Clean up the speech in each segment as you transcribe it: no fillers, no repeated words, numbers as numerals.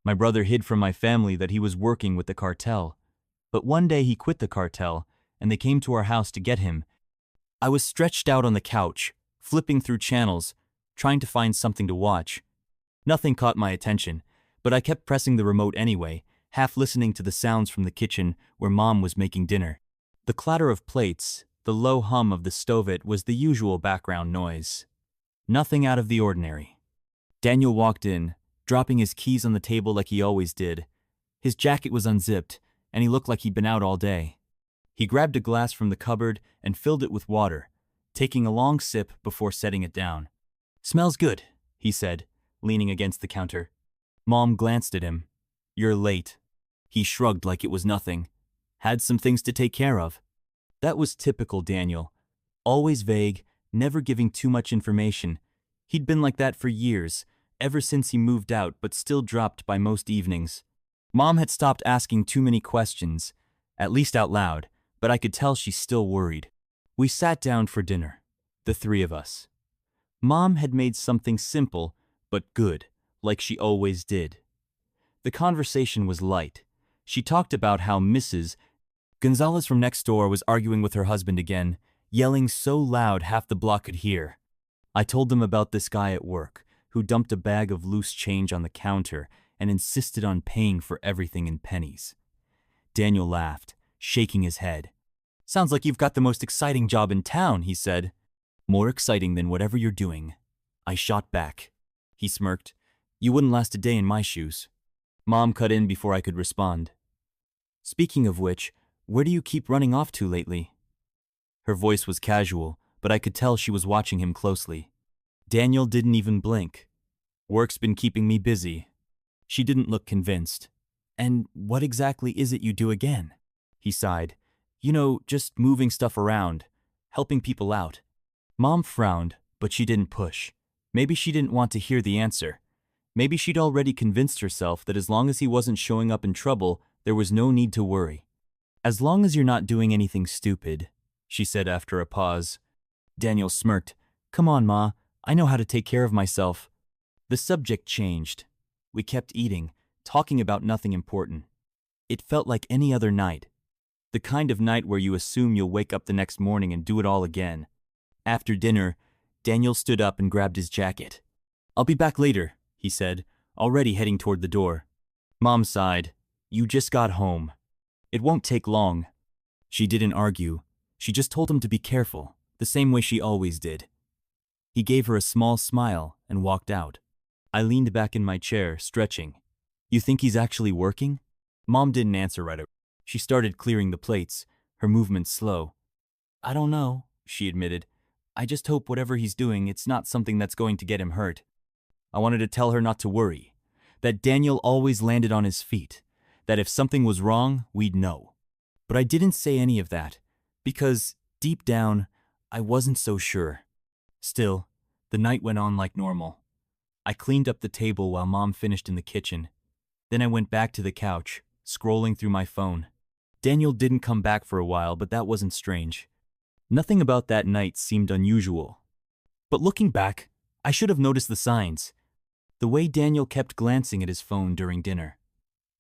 My brother hid from my family that he was working with the cartel. But one day he quit the cartel, and they came to our house to get him. I was stretched out on the couch, flipping through channels, trying to find something to watch. Nothing caught my attention, but I kept pressing the remote anyway, half listening to the sounds from the kitchen where Mom was making dinner. The clatter of plates, the low hum of the stove was the usual background noise. Nothing out of the ordinary. Daniel walked in, dropping his keys on the table like he always did. His jacket was unzipped, and he looked like he'd been out all day. He grabbed a glass from the cupboard and filled it with water, taking a long sip before setting it down. "Smells good," he said, leaning against the counter. Mom glanced at him. "You're late." He shrugged like it was nothing. "Had some things to take care of." That was typical Daniel. Always vague, never giving too much information. He'd been like that for years, ever since he moved out, but still dropped by most evenings. Mom had stopped asking too many questions, at least out loud, but I could tell she's still worried. We sat down for dinner, the three of us. Mom had made something simple, but good, like she always did. The conversation was light. She talked about how Mrs. Gonzalez from next door was arguing with her husband again, yelling so loud half the block could hear. I told them about this guy at work, who dumped a bag of loose change on the counter and insisted on paying for everything in pennies. Daniel laughed, shaking his head. "Sounds like you've got the most exciting job in town," he said. "More exciting than whatever you're doing." I shot back. He smirked. "You wouldn't last a day in my shoes." Mom cut in before I could respond. "Speaking of which, where do you keep running off to lately?" Her voice was casual, but I could tell she was watching him closely. Daniel didn't even blink. "Work's been keeping me busy." She didn't look convinced. "And what exactly is it you do again?" He sighed. "You know, just moving stuff around, helping people out." Mom frowned, but she didn't push. Maybe she didn't want to hear the answer. Maybe she'd already convinced herself that as long as he wasn't showing up in trouble, there was no need to worry. "As long as you're not doing anything stupid," she said after a pause. Daniel smirked. "Come on, Ma, I know how to take care of myself." The subject changed. We kept eating, talking about nothing important. It felt like any other night. The kind of night where you assume you'll wake up the next morning and do it all again. After dinner, Daniel stood up and grabbed his jacket. "I'll be back later," he said, already heading toward the door. Mom sighed. "You just got home. It won't take long." She didn't argue. She just told him to be careful, the same way she always did. He gave her a small smile and walked out. I leaned back in my chair, stretching. "You think he's actually working?" Mom didn't answer right away. She started clearing the plates, her movements slow. "I don't know," she admitted. "I just hope whatever he's doing, it's not something that's going to get him hurt." I wanted to tell her not to worry, that Daniel always landed on his feet, that if something was wrong, we'd know. But I didn't say any of that, because, deep down, I wasn't so sure. Still, the night went on like normal. I cleaned up the table while Mom finished in the kitchen. Then I went back to the couch, scrolling through my phone. Daniel didn't come back for a while, but that wasn't strange. Nothing about that night seemed unusual. But looking back, I should have noticed the signs. The way Daniel kept glancing at his phone during dinner.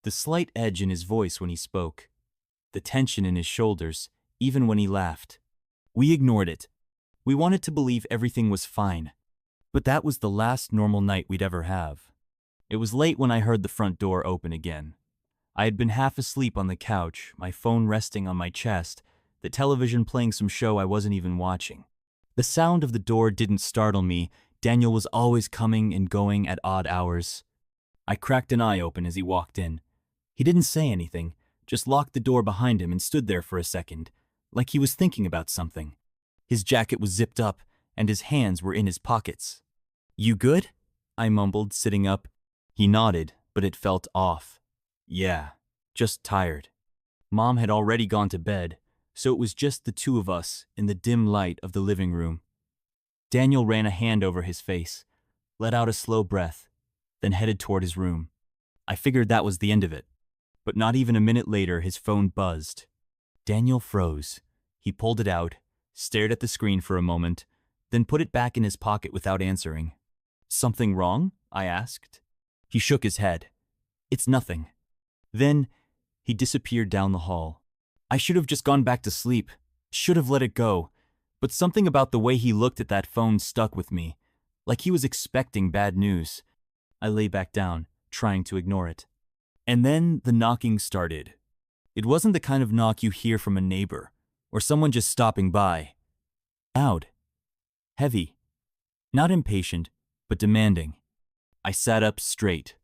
The slight edge in his voice when he spoke. The tension in his shoulders, even when he laughed. We ignored it. We wanted to believe everything was fine. But that was the last normal night we'd ever have. It was late when I heard the front door open again. I had been half asleep on the couch, my phone resting on my chest, the television playing some show I wasn't even watching. The sound of the door didn't startle me. Daniel was always coming and going at odd hours. I cracked an eye open as he walked in. He didn't say anything, just locked the door behind him and stood there for a second, like he was thinking about something. His jacket was zipped up, and his hands were in his pockets. "You good?" I mumbled, sitting up. He nodded, but it felt off. "Yeah, just tired." Mom had already gone to bed, so it was just the two of us in the dim light of the living room. Daniel ran a hand over his face, let out a slow breath, then headed toward his room. I figured that was the end of it. But not even a minute later, his phone buzzed. Daniel froze. He pulled it out, stared at the screen for a moment, then put it back in his pocket without answering. "Something wrong?" I asked. He shook his head. It's nothing. Then, he disappeared down the hall. I should have just gone back to sleep. Should have let it go. But something about the way he looked at that phone stuck with me, like he was expecting bad news. I lay back down, trying to ignore it. And then the knocking started. It wasn't the kind of knock you hear from a neighbor, or someone just stopping by. Loud. Heavy. Not impatient, but demanding. I sat up straight.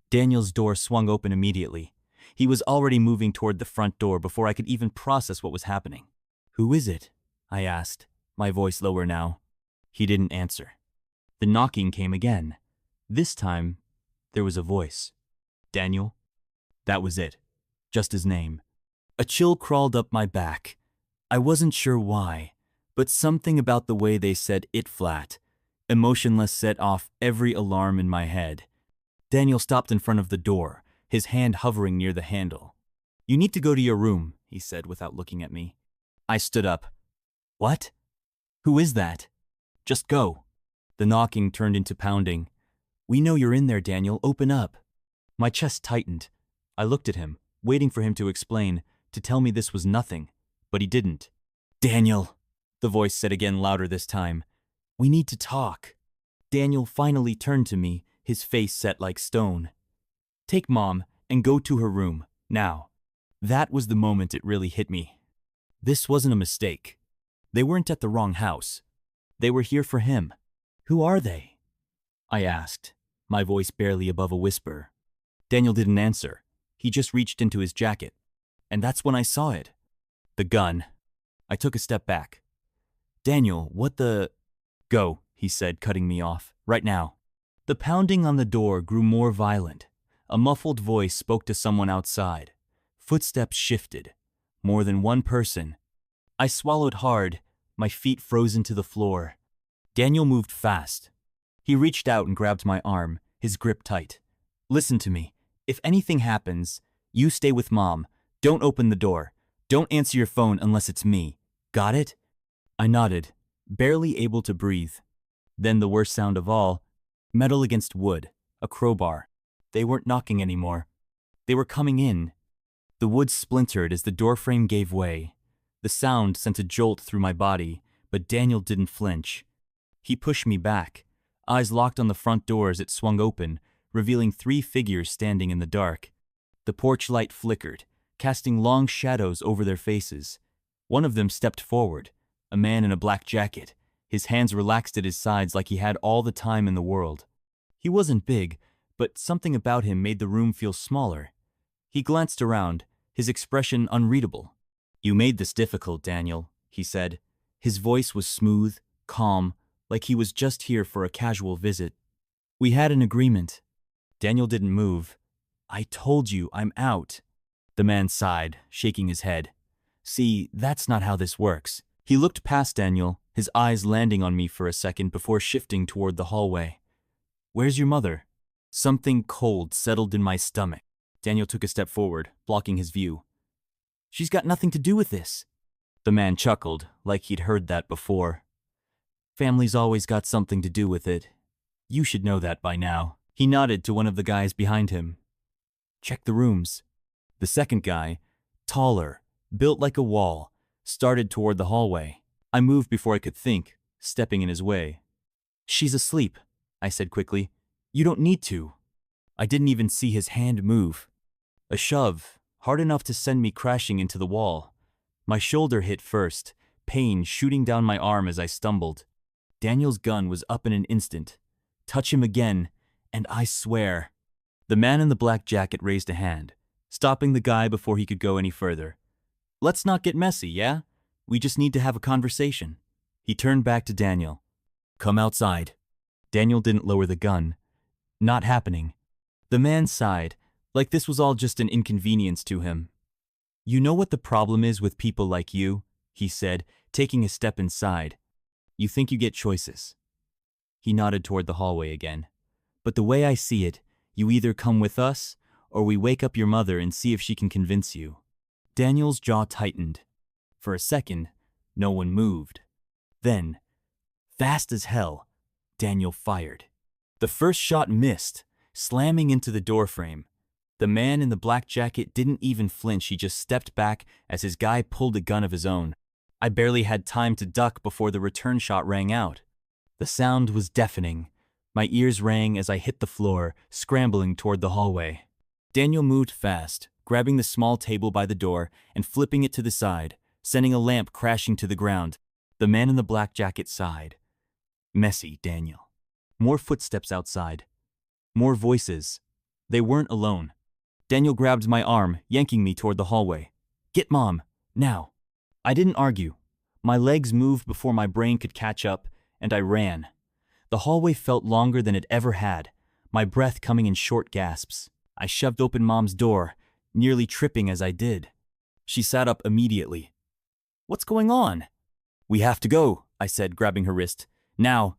Daniel's door swung open immediately. He was already moving toward the front door before I could even process what was happening. "Who is it?" I asked, my voice lower now. He didn't answer. The knocking came again. This time, there was a voice. Daniel? That was it. Just his name. A chill crawled up my back. I wasn't sure why, but something about the way they said it flat, emotionless, set off every alarm in my head. Daniel stopped in front of the door, his hand hovering near the handle. "You need to go to your room," he said without looking at me. I stood up. "What? Who is that?" "Just go." The knocking turned into pounding. "We know you're in there, Daniel. Open up." My chest tightened. I looked at him, waiting for him to explain, to tell me this was nothing, but he didn't. "Daniel," the voice said again, louder this time. "We need to talk." Daniel finally turned to me, his face set like stone. "Take Mom and go to her room, now." That was the moment it really hit me. This wasn't a mistake. They weren't at the wrong house. They were here for him. "Who are they?" I asked, my voice barely above a whisper. Daniel didn't answer. He just reached into his jacket. And that's when I saw it. The gun. I took a step back. "Daniel, what the—" "Go," he said, cutting me off. "Right now." The pounding on the door grew more violent. A muffled voice spoke to someone outside. Footsteps shifted. More than one person. I swallowed hard, my feet frozen to the floor. Daniel moved fast. He reached out and grabbed my arm, his grip tight. "Listen to me. If anything happens, you stay with Mom. Don't open the door. Don't answer your phone unless it's me. Got it?" I nodded, barely able to breathe. Then the worst sound of all, metal against wood, a crowbar. They weren't knocking anymore. They were coming in. The wood splintered as the doorframe gave way. The sound sent a jolt through my body, but Daniel didn't flinch. He pushed me back, eyes locked on the front door as it swung open, revealing 3 figures standing in the dark. The porch light flickered, casting long shadows over their faces. One of them stepped forward, a man in a black jacket, his hands relaxed at his sides like he had all the time in the world. He wasn't big, but something about him made the room feel smaller. He glanced around, his expression unreadable. "You made this difficult, Daniel," he said. His voice was smooth, calm, like he was just here for a casual visit. "We had an agreement." Daniel didn't move. "I told you, I'm out." The man sighed, shaking his head. "See, that's not how this works." He looked past Daniel, his eyes landing on me for a second before shifting toward the hallway. "Where's your mother?" Something cold settled in my stomach. Daniel took a step forward, blocking his view. "She's got nothing to do with this." The man chuckled, like he'd heard that before. "Family's always got something to do with it. You should know that by now." He nodded to one of the guys behind him. "Check the rooms." The second guy, taller, built like a wall, started toward the hallway. I moved before I could think, stepping in his way. "She's asleep," I said quickly. "You don't need to." I didn't even see his hand move. A shove, hard enough to send me crashing into the wall. My shoulder hit first, pain shooting down my arm as I stumbled. Daniel's gun was up in an instant. Touch him again, and I swear. The man in the black jacket raised a hand, stopping the guy before he could go any further. "Let's not get messy, yeah? We just need to have a conversation." He turned back to Daniel. "Come outside." Daniel didn't lower the gun. "Not happening." The man sighed, like this was all just an inconvenience to him. "You know what the problem is with people like you?" he said, taking a step inside. "You think you get choices." He nodded toward the hallway again. "But the way I see it, you either come with us, or we wake up your mother and see if she can convince you." Daniel's jaw tightened. For a second, no one moved. Then, fast as hell, Daniel fired. The first shot missed, slamming into the doorframe. The man in the black jacket didn't even flinch, he just stepped back as his guy pulled a gun of his own. I barely had time to duck before the return shot rang out. The sound was deafening. My ears rang as I hit the floor, scrambling toward the hallway. Daniel moved fast, grabbing the small table by the door and flipping it to the side, sending a lamp crashing to the ground. The man in the black jacket sighed. Messy Daniel. More footsteps outside. More voices. They weren't alone. Daniel grabbed my arm, yanking me toward the hallway. Get Mom, now. I didn't argue. My legs moved before my brain could catch up, and I ran. The hallway felt longer than it ever had, my breath coming in short gasps. I shoved open Mom's door, nearly tripping as I did. She sat up immediately. What's going on? We have to go, I said, grabbing her wrist. Now.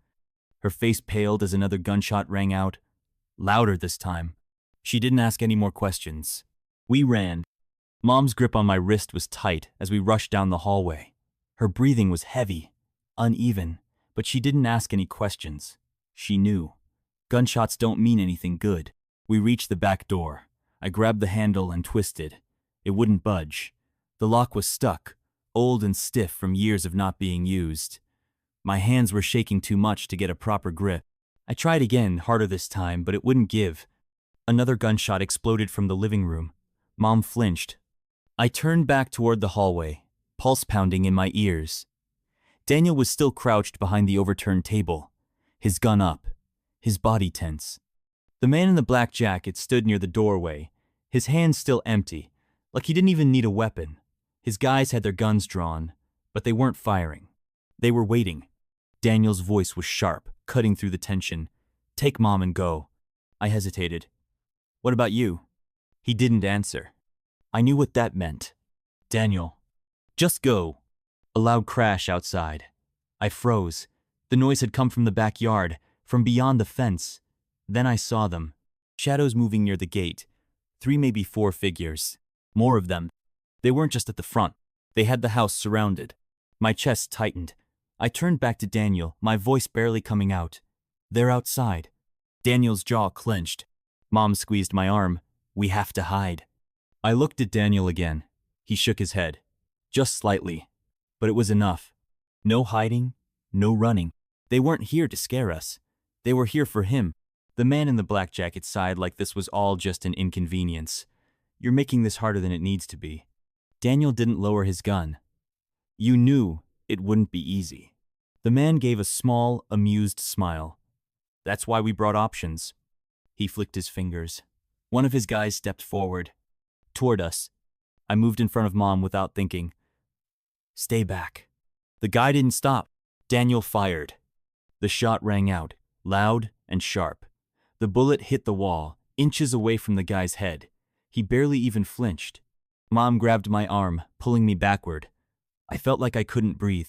Her face paled as another gunshot rang out, louder this time. She didn't ask any more questions. We ran. Mom's grip on my wrist was tight as we rushed down the hallway. Her breathing was heavy, uneven, but she didn't ask any questions. She knew. Gunshots don't mean anything good. We reached the back door. I grabbed the handle and twisted. It wouldn't budge. The lock was stuck, old and stiff from years of not being used. My hands were shaking too much to get a proper grip. I tried again, harder this time, but it wouldn't give. Another gunshot exploded from the living room. Mom flinched. I turned back toward the hallway, pulse pounding in my ears. Daniel was still crouched behind the overturned table, his gun up, his body tense. The man in the black jacket stood near the doorway, his hands still empty, like he didn't even need a weapon. His guys had their guns drawn, but they weren't firing. They were waiting. Daniel's voice was sharp, cutting through the tension. Take Mom and go. I hesitated. What about you? He didn't answer. I knew what that meant. Daniel. Just go. A loud crash outside. I froze. The noise had come from the backyard, from beyond the fence. Then I saw them. Shadows moving near the gate. 3, maybe 4 figures. More of them. They weren't just at the front. They had the house surrounded. My chest tightened. I turned back to Daniel, my voice barely coming out. They're outside. Daniel's jaw clenched. Mom squeezed my arm. We have to hide. I looked at Daniel again. He shook his head. Just slightly. But it was enough. No hiding, no running. They weren't here to scare us. They were here for him. The man in the black jacket sighed like this was all just an inconvenience. You're making this harder than it needs to be. Daniel didn't lower his gun. You knew it wouldn't be easy. The man gave a small, amused smile. That's why we brought options. He flicked his fingers. One of his guys stepped forward. Toward us. I moved in front of Mom without thinking. Stay back. The guy didn't stop. Daniel fired. The shot rang out, loud and sharp. The bullet hit the wall, inches away from the guy's head. He barely even flinched. Mom grabbed my arm, pulling me backward. I felt like I couldn't breathe.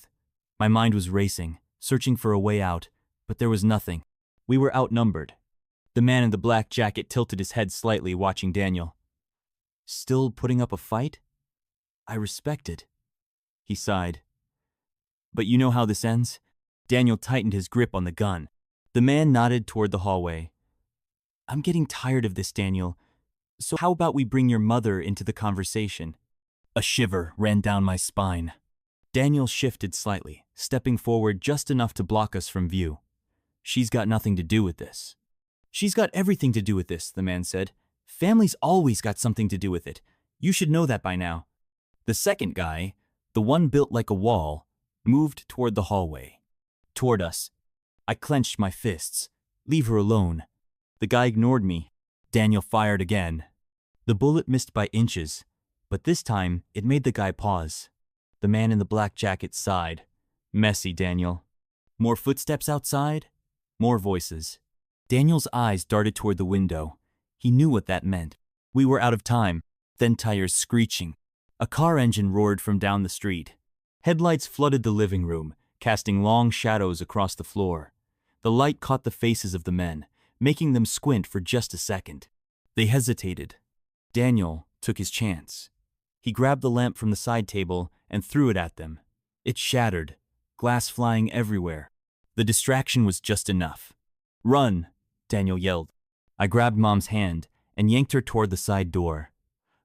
My mind was racing, searching for a way out, but there was nothing. We were outnumbered. The man in the black jacket tilted his head slightly, watching Daniel. Still putting up a fight? I respect it. He sighed. But you know how this ends? Daniel tightened his grip on the gun. The man nodded toward the hallway. I'm getting tired of this, Daniel. So how about we bring your mother into the conversation? A shiver ran down my spine. Daniel shifted slightly, stepping forward just enough to block us from view. She's got nothing to do with this. She's got everything to do with this, the man said. Family's always got something to do with it. You should know that by now. The second guy, the one built like a wall, moved toward the hallway. Toward us. I clenched my fists. Leave her alone. The guy ignored me. Daniel fired again. The bullet missed by inches, but this time it made the guy pause. The man in the black jacket sighed. Messy, Daniel. More footsteps outside? More voices. Daniel's eyes darted toward the window. He knew what that meant. We were out of time. Then tires screeching. A car engine roared from down the street. Headlights flooded the living room, casting long shadows across the floor. The light caught the faces of the men, making them squint for just a second. They hesitated. Daniel took his chance. He grabbed the lamp from the side table and threw it at them. It shattered, glass flying everywhere. The distraction was just enough. Run, Daniel yelled. I grabbed Mom's hand, and yanked her toward the side door.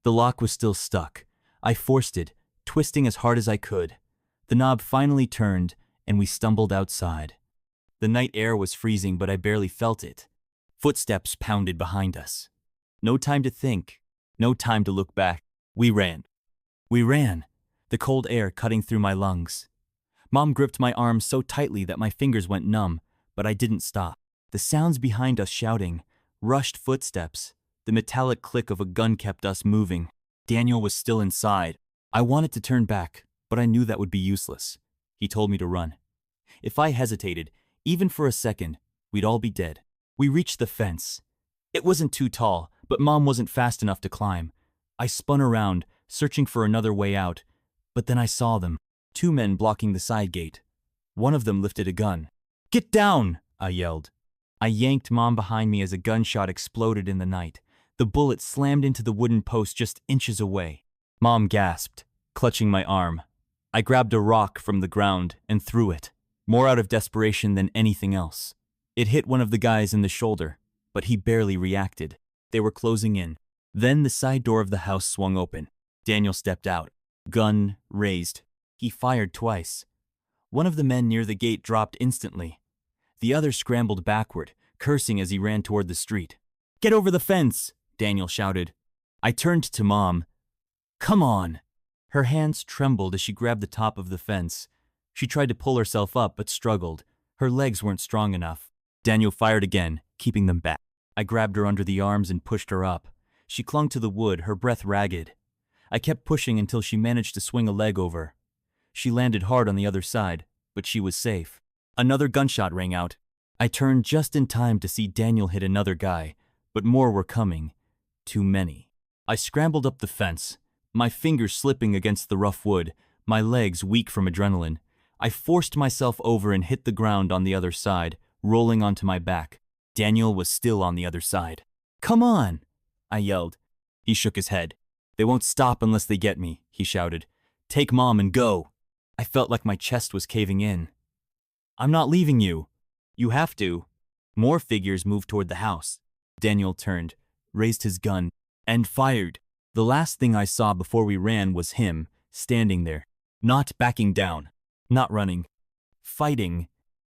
The lock was still stuck. I forced it, twisting as hard as I could. The knob finally turned, and we stumbled outside. The night air was freezing, but I barely felt it. Footsteps pounded behind us. No time to think. No time to look back. We ran. We ran, the cold air cutting through my lungs. Mom gripped my arm so tightly that my fingers went numb, but I didn't stop. The sounds behind us shouting, rushed footsteps, the metallic click of a gun kept us moving. Daniel was still inside. I wanted to turn back, but I knew that would be useless. He told me to run. If I hesitated, even for a second, we'd all be dead. We reached the fence. It wasn't too tall, but Mom wasn't fast enough to climb. I spun around, searching for another way out, but then I saw them. 2 men blocking the side gate. One of them lifted a gun. "Get down!" I yelled. I yanked Mom behind me as a gunshot exploded in the night. The bullet slammed into the wooden post just inches away. Mom gasped, clutching my arm. I grabbed a rock from the ground and threw it, more out of desperation than anything else. It hit one of the guys in the shoulder, but he barely reacted. They were closing in. Then the side door of the house swung open. Daniel stepped out, gun raised. He fired twice. One of the men near the gate dropped instantly. The other scrambled backward, cursing as he ran toward the street. "Get over the fence!" Daniel shouted. I turned to Mom. "Come on!" Her hands trembled as she grabbed the top of the fence. She tried to pull herself up but struggled. Her legs weren't strong enough. Daniel fired again, keeping them back. I grabbed her under the arms and pushed her up. She clung to the wood, her breath ragged. I kept pushing until she managed to swing a leg over. She landed hard on the other side, but she was safe. Another gunshot rang out. I turned just in time to see Daniel hit another guy, but more were coming. Too many. I scrambled up the fence, my fingers slipping against the rough wood, my legs weak from adrenaline. I forced myself over and hit the ground on the other side, rolling onto my back. Daniel was still on the other side. "Come on!" I yelled. He shook his head. "They won't stop unless they get me," he shouted. "Take Mom and go." I felt like my chest was caving in. "I'm not leaving you." "You have to." More figures moved toward the house. Daniel turned, raised his gun, and fired. The last thing I saw before we ran was him, standing there, not backing down, not running, fighting,